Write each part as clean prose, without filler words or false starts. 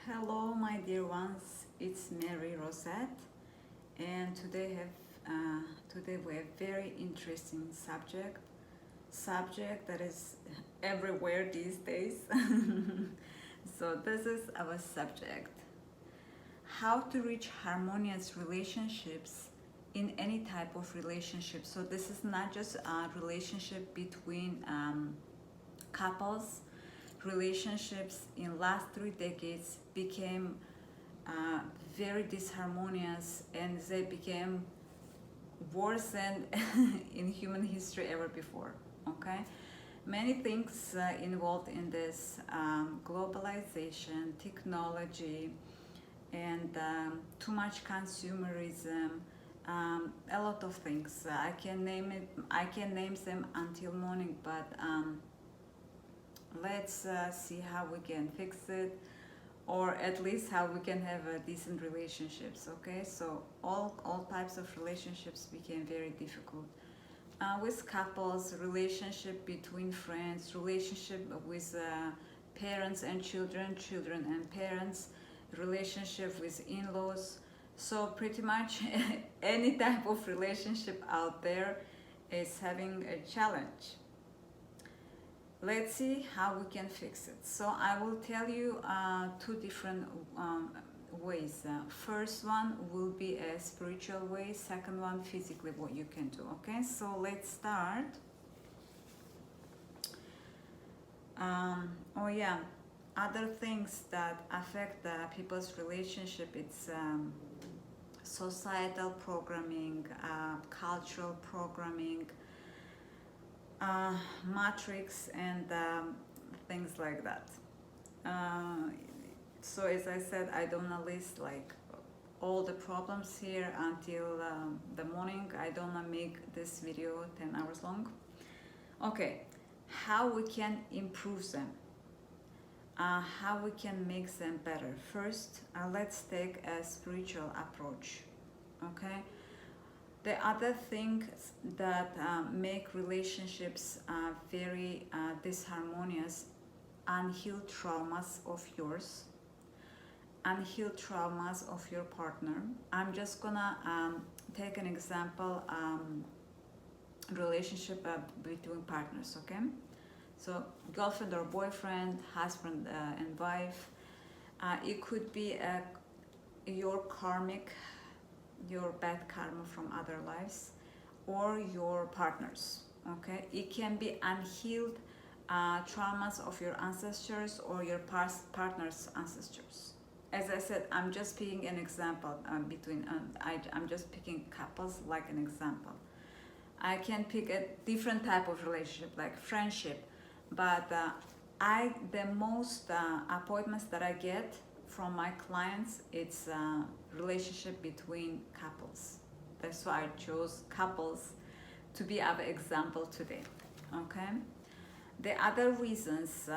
Hello, my dear ones. It's Mary Rosette, and today we have very interesting subject that is everywhere these days. So this is our subject: how to reach harmonious relationships in any type of relationship. So this is not just a relationship between couples. Relationships in last 3 decades became uh, very disharmonious, and they became worse than in human history ever before. Okay, many things involved in this: globalization, technology, and too much consumerism. A lot of things. I can name them until morning, but let's see how we can fix it, or at least how we can have decent relationships. Okay, so all types of relationships became very difficult, with couples, relationship between friends, relationship with parents and children, children and parents, relationship with in-laws. So pretty much any type of relationship out there is having a challenge. Let's see how we can fix it. So I will tell you two different ways. First one will be a spiritual way, second one physically what you can do. Okay, so let's start. Oh yeah, other things that affect people's relationship, it's societal programming, cultural programming, matrix, and things like that. Uh, so as I said, I don't wanna list like all the problems here until the morning. I don't wanna make this video 10 hours long. Okay, how we can improve them, how we can make them better. First, let's take a spiritual approach. Okay, the other things that make relationships very disharmonious: unhealed traumas of yours, unhealed traumas of your partner. I'm just gonna take an example, relationship between partners. Okay, so girlfriend or boyfriend, husband and wife. It could be your karmic, your bad karma from other lives, or your partners. Okay, it can be unhealed traumas of your ancestors or your past partner's ancestors. As I said, I'm just picking an example between I'm just picking couples like an example. I can pick a different type of relationship like friendship, but the most appointments that I get from my clients, it's relationship between couples. That's why I chose couples to be our example today. Okay, the other reasons,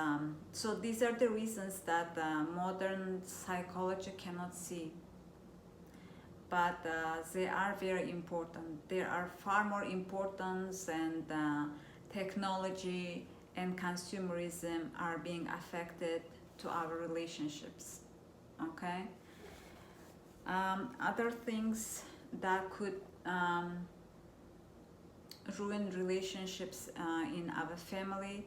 so these are the reasons that modern psychology cannot see, but they are very important. They are far more important than technology and consumerism are being affected to our relationships. Okay, other things that could ruin relationships in our family,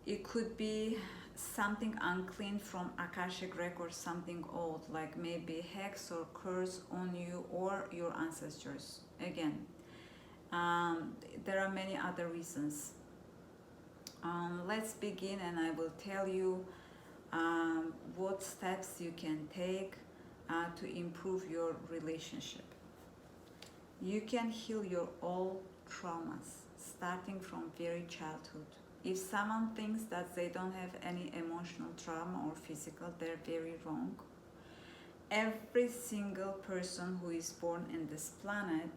it could be something unclean from Akashic records, something old, like maybe hex or curse on you or your ancestors. Again, there are many other reasons. Let's begin, and I will tell you what steps you can take to improve your relationship. You can heal your all traumas starting from very childhood. If someone thinks that they don't have any emotional trauma or physical, they're very wrong. Every single person who is born in this planet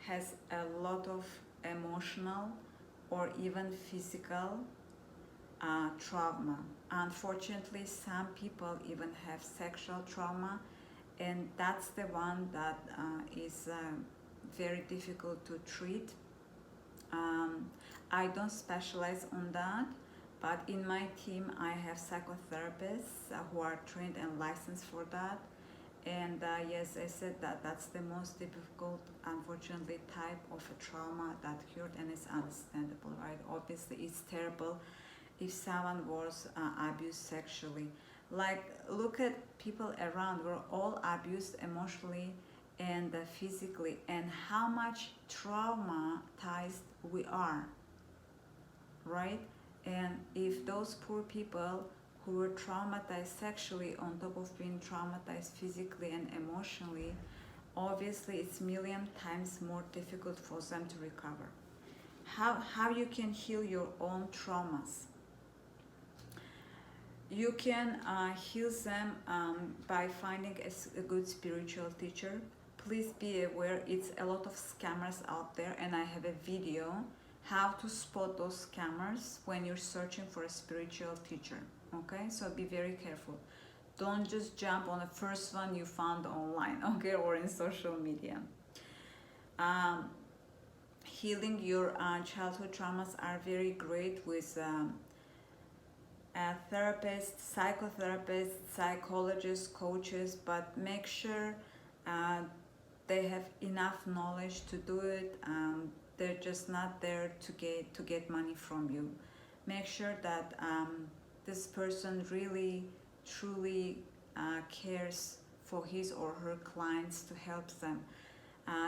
has a lot of emotional or even physical trauma. Unfortunately, some people even have sexual trauma, and that's the one that is very difficult to treat. I don't specialize on that, But in my team, I have psychotherapists who are trained and licensed for that. And yes, I said that that's the most difficult, unfortunately, type of a trauma that hurt, and it's understandable, right? Obviously, it's terrible if someone was abused sexually. Like, look at people around. We're all abused emotionally and physically, and how much traumatized we are, right? And if those poor people who were traumatized sexually on top of being traumatized physically and emotionally, obviously it's million times more difficult for them to recover. How you can heal your own traumas? You can heal them by finding a good spiritual teacher. Please be aware, it's a lot of scammers out there, and I have a video how to spot those scammers when you're searching for a spiritual teacher. Okay, so be very careful. Don't just jump on the first one you found online, okay, or in social media. Healing your childhood traumas are very great with therapists, psychotherapists, psychologists, coaches, but make sure they have enough knowledge to do it. They're just not there to get money from you. Make sure that this person really, truly cares for his or her clients to help them.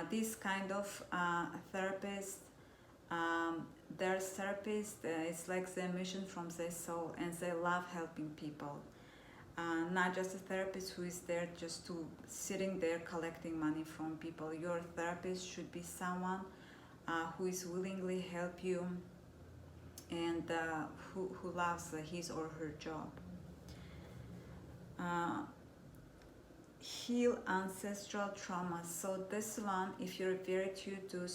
This kind of therapist, their therapist, it's like their mission from their soul, and they love helping people. Not just a therapist who is there just to sitting there collecting money from people. Your therapist should be someone who is willingly help you and who loves his or her job. Heal ancestral trauma. So this one, if you're very tuned to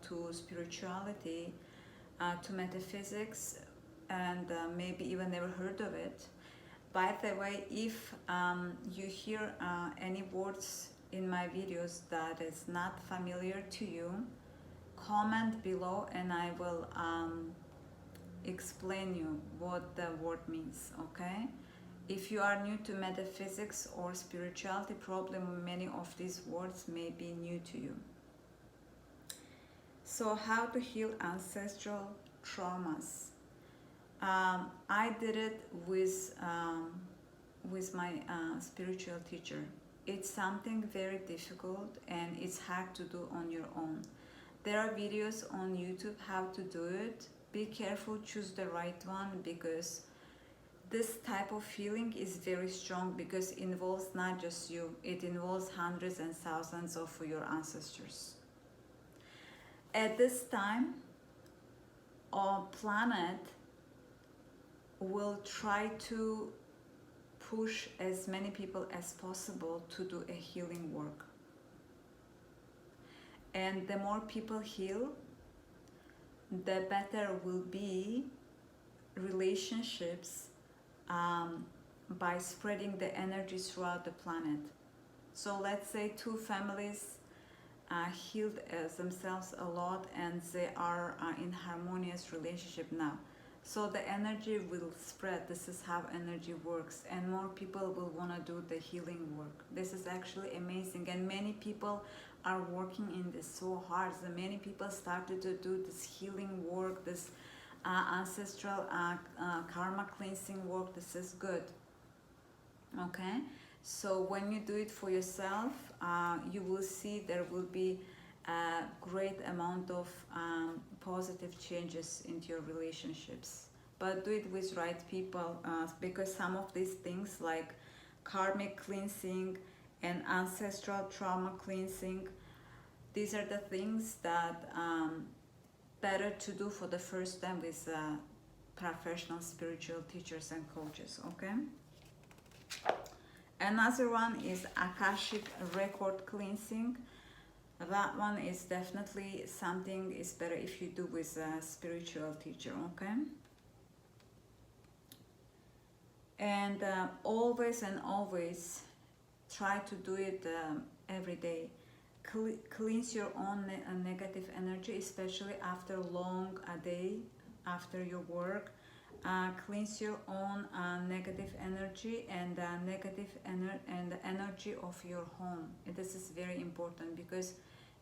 to spirituality, to metaphysics, and maybe even never heard of it. By the way, if you hear any words in my videos that is not familiar to you, comment below and I will explain you what the word means, okay? If you are new to metaphysics or spirituality, probably many of these words may be new to you. So how to heal ancestral traumas? I did it with my spiritual teacher. It's something very difficult and it's hard to do on your own. There are videos on YouTube how to do it. Be careful, choose the right one, because this type of healing is very strong because it involves not just you, it involves hundreds and thousands of your ancestors. At this time, our planet will try to push as many people as possible to do a healing work. And the more people heal, the better will be relationships by spreading the energy throughout the planet. So let's say two families healed themselves a lot and they are in harmonious relationship now. So the energy will spread. This is how energy works, and more people will want to do the healing work. This is actually amazing, and many people are working in this so hard. So many people started to do this healing work, this ancestral karma cleansing work. This is good. Okay, so when you do it for yourself, you will see there will be a great amount of positive changes into your relationships. But do it with right people, because some of these things like karmic cleansing and ancestral trauma cleansing, these are the things that better to do for the first time with professional spiritual teachers and coaches. Okay, another one is Akashic record cleansing. That one is definitely something is better if you do with a spiritual teacher. Okay, and always and always try to do it every day. Cleanse your own negative energy, especially after long a day, after your work. cleanse your own negative energy and the energy of your home. And this is very important, because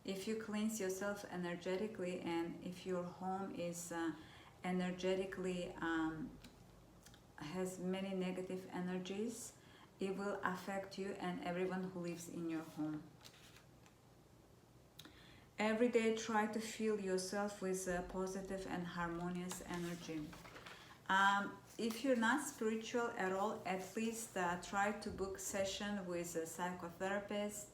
if you cleanse yourself energetically, and if your home is energetically has many negative energies, it will affect you and everyone who lives in your home. Every day try to fill yourself with positive and harmonious energy. If you're not spiritual at all, at least try to book session with a psychotherapist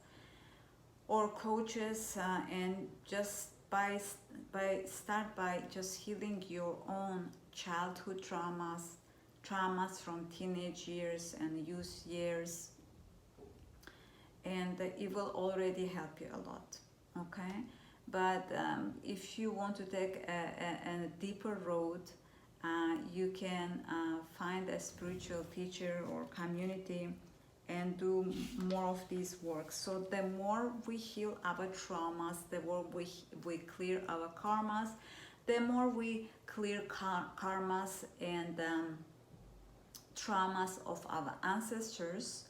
or coaches, and just start by just healing your own childhood traumas from teenage years and youth years, and it will already help you a lot. Okay, but if you want to take a deeper road, you can find a spiritual teacher or community and do more of these work. So the more we heal our traumas, the more we clear our karmas, the more we clear karmas and traumas of our ancestors,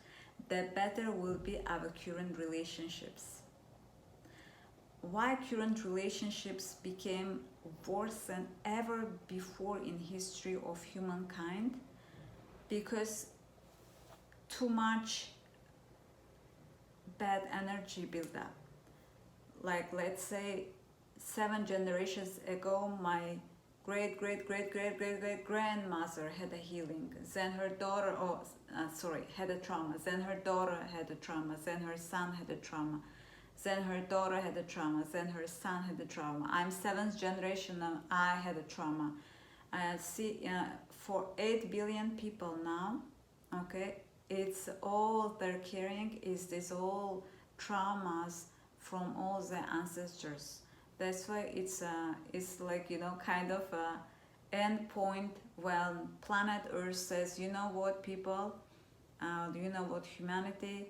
the better will be our current relationships. Why current relationships became worse than ever before in history of humankind? Because too much bad energy built up. Like, let's say 7 generations ago, my great grandmother had a healing, then her daughter had a trauma, then her daughter had a trauma, then her son had a trauma, then her daughter had a trauma, then her son had a trauma. I'm 7th generation now, I had a trauma. For 8 billion people now, okay, it's all they're carrying is this all traumas from all the ancestors. That's why it's like, kind of a end point when planet Earth says, you know what, people, you know what, humanity,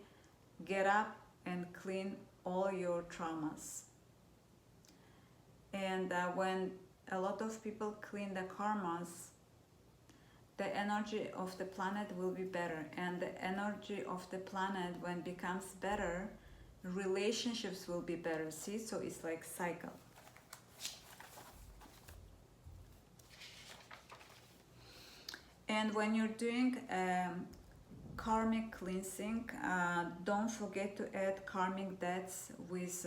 get up and clean all your traumas. And when a lot of people clean the karmas, the energy of the planet will be better. And the energy of the planet, when becomes better, relationships will be better. See, so it's like cycle. And when you're doing karmic cleansing, don't forget to add karmic debts with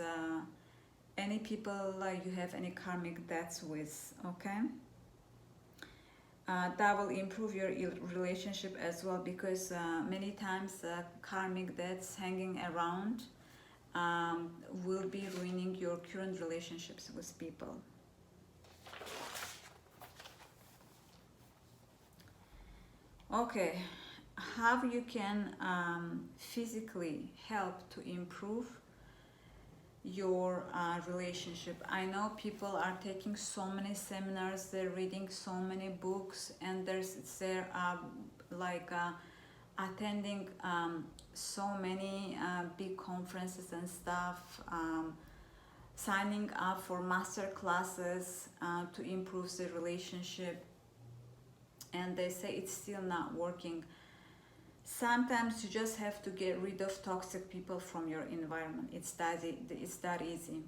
any people you have any karmic debts with, okay? That will improve your relationship as well, because many times karmic debts hanging around will be ruining your current relationships with people. Okay, how you can physically help to improve your relationship. I know people are taking so many seminars, they're reading so many books, and they're attending so many big conferences and stuff, signing up for master classes to improve the relationship, and they say it's still not working. Sometimes you just have to get rid of toxic people from your environment. It's that easy.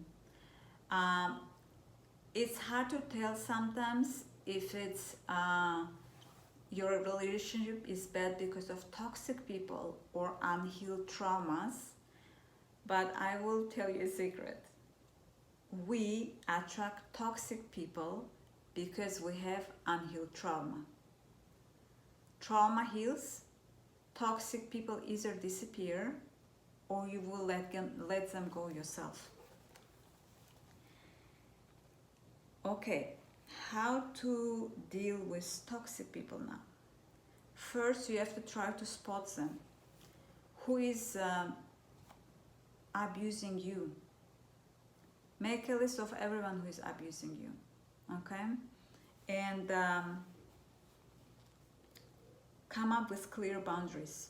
It's hard to tell sometimes if it's your relationship is bad because of toxic people or unhealed traumas. But I will tell you a secret. We attract toxic people because we have unhealed trauma. Trauma heals. Toxic people either disappear or you will let them go yourself. Okay, how to deal with toxic people now? First, you have to try to spot them. Who is abusing you? Make a list of everyone who is abusing you, okay? And come up with clear boundaries.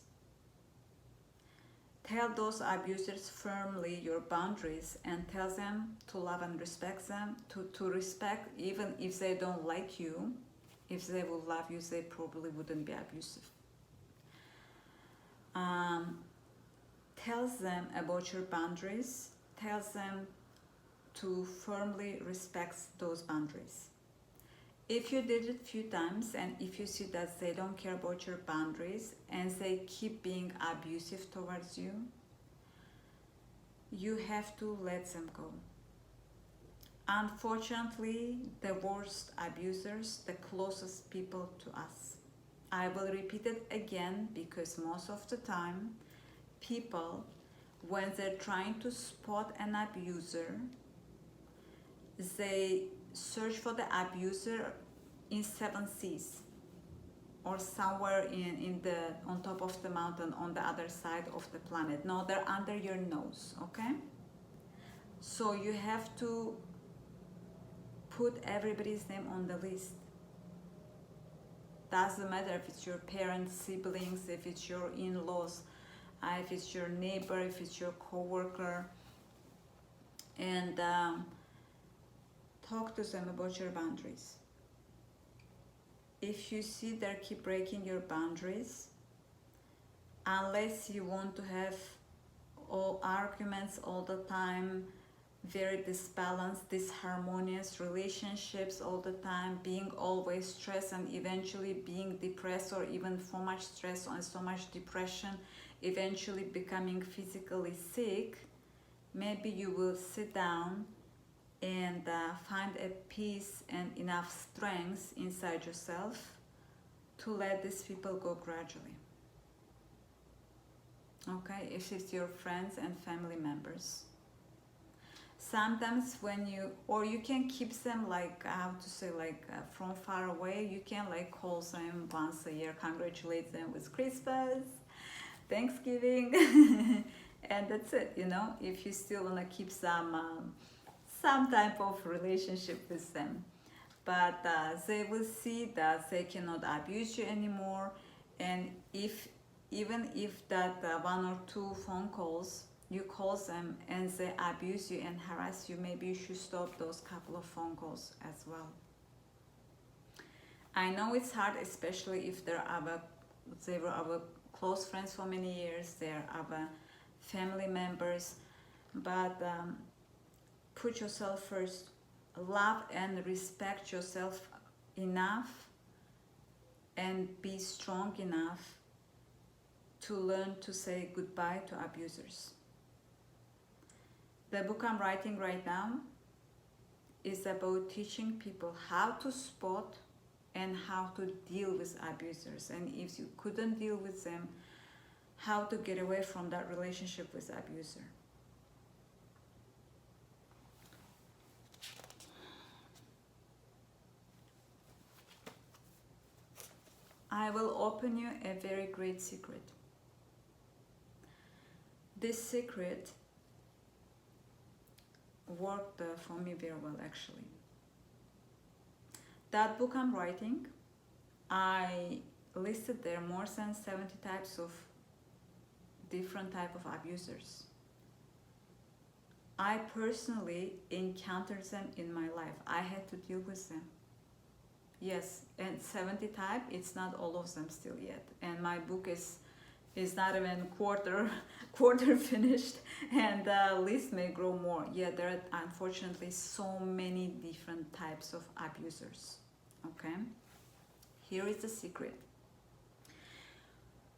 Tell those abusers firmly your boundaries and tell them to love and respect them, to respect even if they don't like you. If they would love you, they probably wouldn't be abusive. Tells them about your boundaries, tells them to firmly respect those boundaries. If you did it a few times and if you see that they don't care about your boundaries and they keep being abusive towards you, you have to let them go. Unfortunately, the worst abusers, the closest people to us. I will repeat it again because most of the time, people, when they're trying to spot an abuser, they search for the abuser in 7 seas or somewhere in the on top of the mountain on the other side of the planet. No, they're under your nose, okay? So you have to put everybody's name on the list. Doesn't matter if it's your parents, siblings, if it's your in-laws, if it's your neighbor, if it's your co-worker, and talk to them about your boundaries. If you see they keep breaking your boundaries, unless you want to have all arguments all the time, very disbalanced, disharmonious relationships all the time, being always stressed and eventually being depressed, or even so much stress and so much depression, eventually becoming physically sick, maybe you will sit down and find a peace and enough strength inside yourself to let these people go gradually. Okay, if it's your friends and family members. Sometimes when you, or you can keep them like, how to say, like from far away, you can like call them once a year, congratulate them with Christmas, Thanksgiving, and that's it, you know, if you still want to keep some type of relationship with them. But they will see that they cannot abuse you anymore, and even if that 1 or 2 phone calls you call them and they abuse you and harass you, maybe you should stop those couple of phone calls as well. I know it's hard, especially if they were our close friends for many years, they're our family members, but put yourself first. Love and respect yourself enough and be strong enough to learn to say goodbye to abusers. The book I'm writing right now is about teaching people how to spot and how to deal with abusers, and if you couldn't deal with them, how to get away from that relationship with abuser. I will open you a very great secret. This secret worked for me very well, actually. That book I'm writing, I listed there more than 70 types of different type of abusers. I personally encountered them in my life. I had to deal with them. Yes, and 70 type, it's not all of them still yet. And my book is not even quarter finished, and the list may grow more. Yeah, there are unfortunately so many different types of abusers. Okay, here is the secret.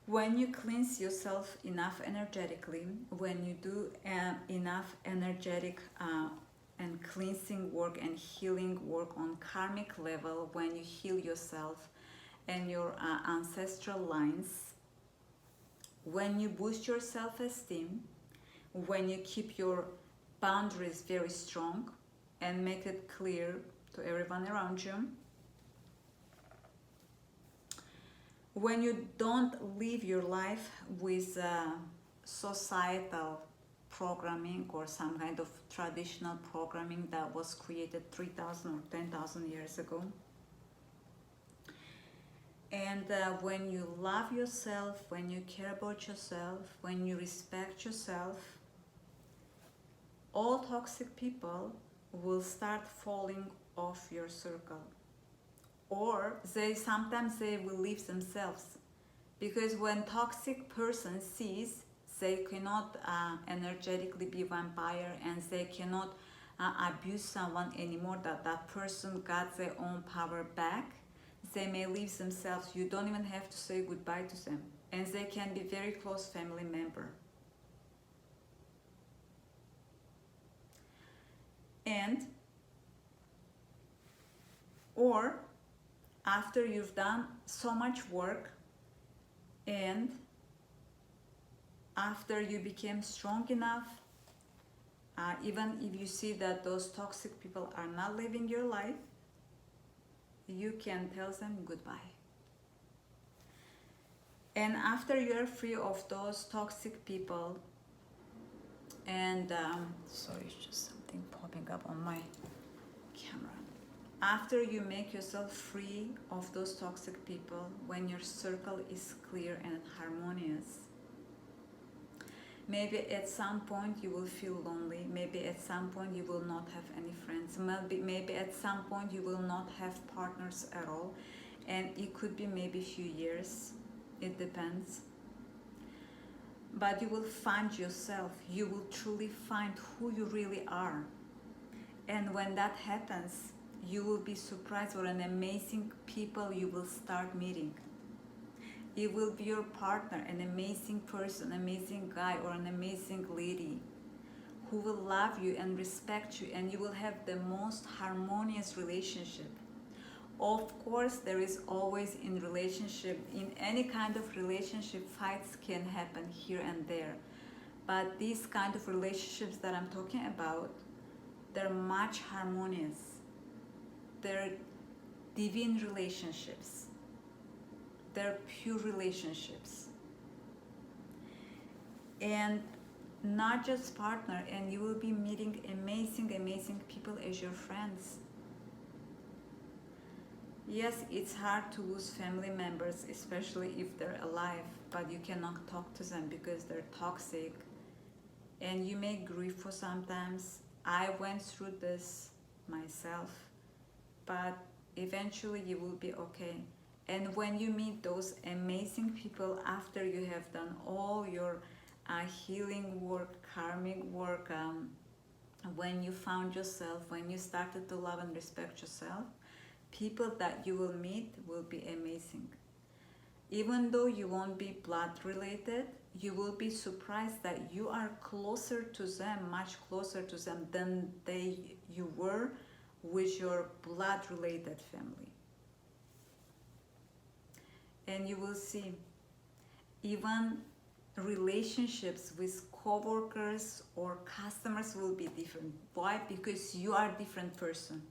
When you cleanse yourself enough energetically, when you do enough energetic and cleansing work and healing work on karmic level, when you heal yourself and your ancestral lines, when you boost your self-esteem, when you keep your boundaries very strong and make it clear to everyone around you, when you don't live your life with societal programming or some kind of traditional programming that was created 3,000 or 10,000 years ago, and when you love yourself, when you care about yourself, when you respect yourself, all toxic people will start falling off your circle. or sometimes they will leave themselves, because when toxic person sees they cannot energetically be vampire, and they cannot abuse someone anymore, that person got their own power back, they may leave themselves. You don't even have to say goodbye to them, and they can be very close family member. And or after you've done so much work, and after you became strong enough, even if you see that those toxic people are not living your life, you can tell them goodbye. And after you are free of those toxic people, and sorry, it's just something popping up on my camera. After you make yourself free of those toxic people, when your circle is clear and harmonious, maybe at some point you will feel lonely. Maybe at some point you will not have any friends. Maybe at some point you will not have partners at all. And it could be maybe a few years. It depends. But you will find yourself. You will truly find who you really are. And when that happens, you will be surprised what an amazing people you will start meeting. It will be your partner, an amazing person, an amazing guy or an amazing lady who will love you and respect you, and you will have the most harmonious relationship. Of course, there is always in any kind of relationship, fights can happen here and there. But these kind of relationships that I'm talking about, they're much harmonious. They're divine relationships. They're pure relationships. And not just partner, and you will be meeting amazing people as your friends. Yes, it's hard to lose family members, especially if they're alive, but you cannot talk to them because they're toxic. And you may grieve for sometimes. I went through this myself, but eventually you will be okay. And when you meet those amazing people after you have done all your healing work, karmic work, when you found yourself, when you started to love and respect yourself, people that you will meet will be amazing. Even though you won't be blood related, you will be surprised that you are closer to them, much closer to them than you were with your blood related family. And you will see even relationships with co-workers or customers will be different. Why? Because you are a different person.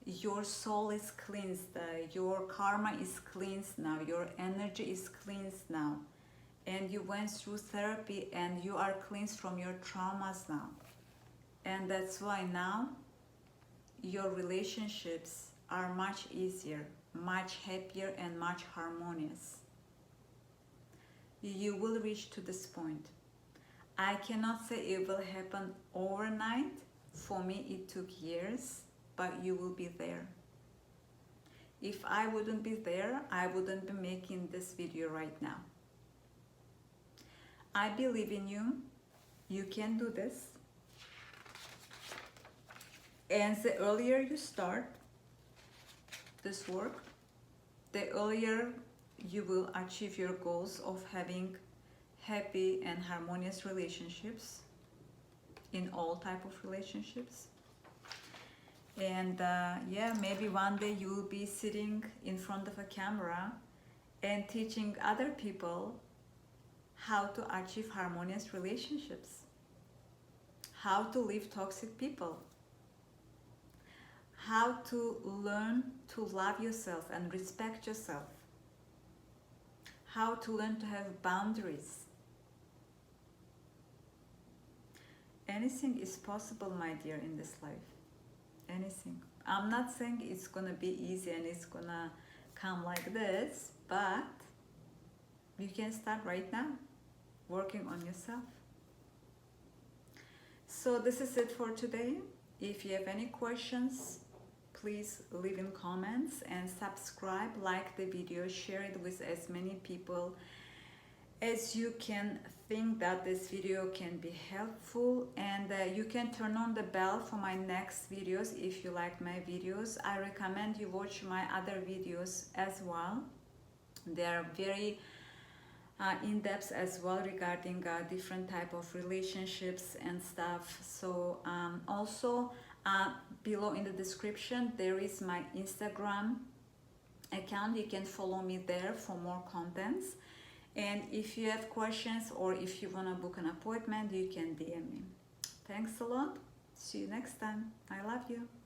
Your soul is cleansed, your karma is cleansed now, your energy is cleansed now, and you went through therapy and you are cleansed from your traumas now. And that's why now your relationships are much easier, much happier, and much harmonious. You will reach to this point. I cannot say it will happen overnight. For me, it took years, but you will be there. If I wouldn't be there, I wouldn't be making this video right now. I believe in you. You can do this. And the earlier you start this work, the earlier you will achieve your goals of having happy and harmonious relationships in all type of relationships. And yeah, maybe one day you will be sitting in front of a camera and teaching other people how to achieve harmonious relationships, how to leave toxic people, how to learn to love yourself and respect yourself, how to learn to have boundaries. Anything is possible, my dear, in this life. Anything. I'm not saying it's gonna be easy and it's gonna come like this, but you can start right now working on yourself. So this is it for today. If you have any questions, please leave in comments and subscribe, like the video, share it with as many people as you can think that this video can be helpful. And you can turn on the bell for my next videos if you like my videos. I recommend you watch my other videos as well. They are very in-depth as well regarding different type of relationships and stuff. So also below in the description there is my Instagram account. You can follow me there for more contents. And if you have questions or if you want to book an appointment, you can DM me. Thanks a lot. See you next time. I love you.